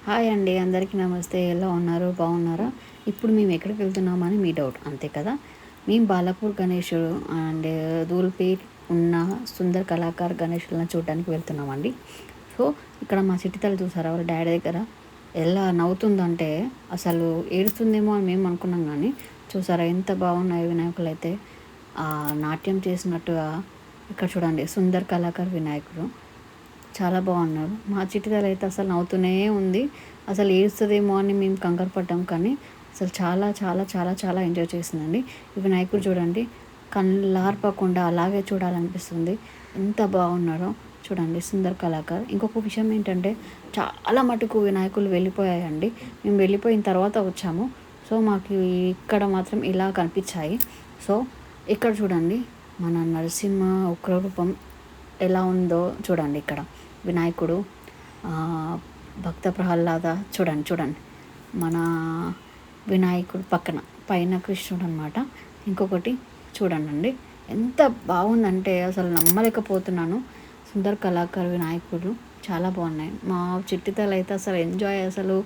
Hi అండి, అందరికీ నమస్తే. ఎలా ఉన్నారు? బాగున్నారా? ఇప్పుడు మేము ఎక్కడికి వెళ్తున్నామని మీ డౌట్ అంతే కదా. మేము బాలాపూర్ గణేశుడు అండ్ ధూల్పేట్ ఉన్న సుందర్ కళాకార్ గణేశులను చూడడానికి వెళ్తున్నామండి. సో ఇక్కడ మా చిట్టితల్లి చూసారా, వాళ్ళ డాడీ దగ్గర ఎలా నవ్వుతుందంటే అసలు ఏడుస్తుందేమో అని మేము అనుకున్నాం. కానీ చూసారా ఎంత బాగున్నాయి వినాయకులు అయితే. నాట్యం చేసినట్టుగా ఇక్కడ చూడండి, సుందర్ కళాకార్ వినాయకుడు చాలా బాగున్నారు. మా చిట్టితల్లి అయితే అసలు నవ్వుతూనే ఉంది. అసలు ఏడుస్తుందేమో అని మేము కంగారు పడ్డాం, కానీ అసలు చాలా చాలా చాలా చాలా ఎంజాయ్ చేసిందండి. ఈ వినాయకుడు చూడండి, కళ్ళార్పకుండా అలాగే చూడాలనిపిస్తుంది. ఎంత బాగున్నారో చూడండి, సుందర్ కళాకార్. ఇంకొక విషయం ఏంటంటే చాలా మటుకు వినాయకులు వెళ్ళిపోయాయండి. మేము వెళ్ళిపోయిన తర్వాత వచ్చాము. సో మాకు ఇక్కడ మాత్రం ఇలా కనిపించాయి. సో ఇక్కడ చూడండి, మన నరసింహ ఉగ్రరూపం ఎలా ఉందో చూడండి. ఇక్కడ వినాయకుడు, భక్త ప్రహ్లాద చూడండి చూడండి, మన వినాయకుడు పైన కృష్ణుడు అనమాట. ఇంకొకటి చూడండి, ఎంత బాగుందంటే అసలు నమ్మలేకపోతున్నాను. సుందర్ కళాకార్ వినాయకుడు చాలా బాగున్నాయి. మా చిట్టితల్లి అయితే అసలు ఎంజాయ్, అసలు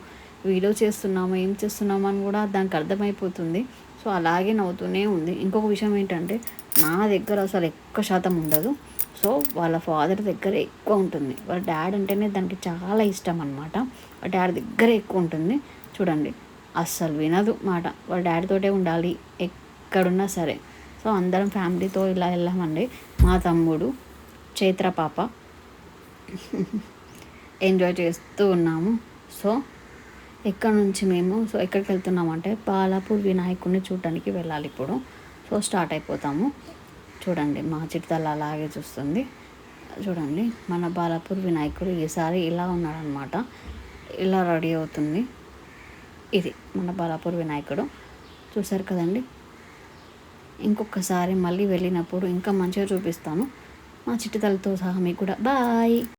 వీడియో చేస్తున్నాము ఏం చేస్తున్నాము అని కూడా దానికి అర్థమైపోతుంది. సో అలాగే నవ్వుతూనే ఉంది. ఇంకొక విషయం ఏంటంటే నా దగ్గర అసలు ఎక్కువ శాతం ఉండదు. సో వాళ్ళ ఫాదర్ దగ్గర ఎక్కువ ఉంటుంది. వాళ్ళ డాడ్ అంటేనే దానికి చాలా ఇష్టం అనమాట. వాళ్ళ డాడీ దగ్గర ఎక్కువ ఉంటుంది. చూడండి, అస్సలు వినదు మాట. వాళ్ళ డాడీతోటే ఉండాలి ఎక్కడున్నా సరే. సో అందరం ఫ్యామిలీతో ఇలా వెళ్ళామండి. మా తమ్ముడు, చైత్ర పాప ఎంజాయ్ చేస్తూ ఉన్నాము. సో ఇక్కడ నుంచి మేము ఎక్కడికి వెళ్తున్నామంటే బాలాపూర్ వినాయకుడిని చూడడానికి వెళ్ళాలి ఇప్పుడు. సో స్టార్ట్ అయిపోతాము. చూడండి, మా చిట్టితల్లి అలాగే చూస్తుంది. చూడండి, మన బాలాపూర్ వినాయకుడు ఈసారి ఇలా ఉన్నాడనమాట. ఇలా రెడీ అవుతుంది. ఇది మన బాలాపూర్ వినాయకుడు. చూసారు కదండి. ఇంకొకసారి మళ్ళీ వెళ్ళినప్పుడు ఇంకా మంచిగా చూపిస్తాను మా చిట్టితల్లితో సహా మీకు కూడా. బాయ్.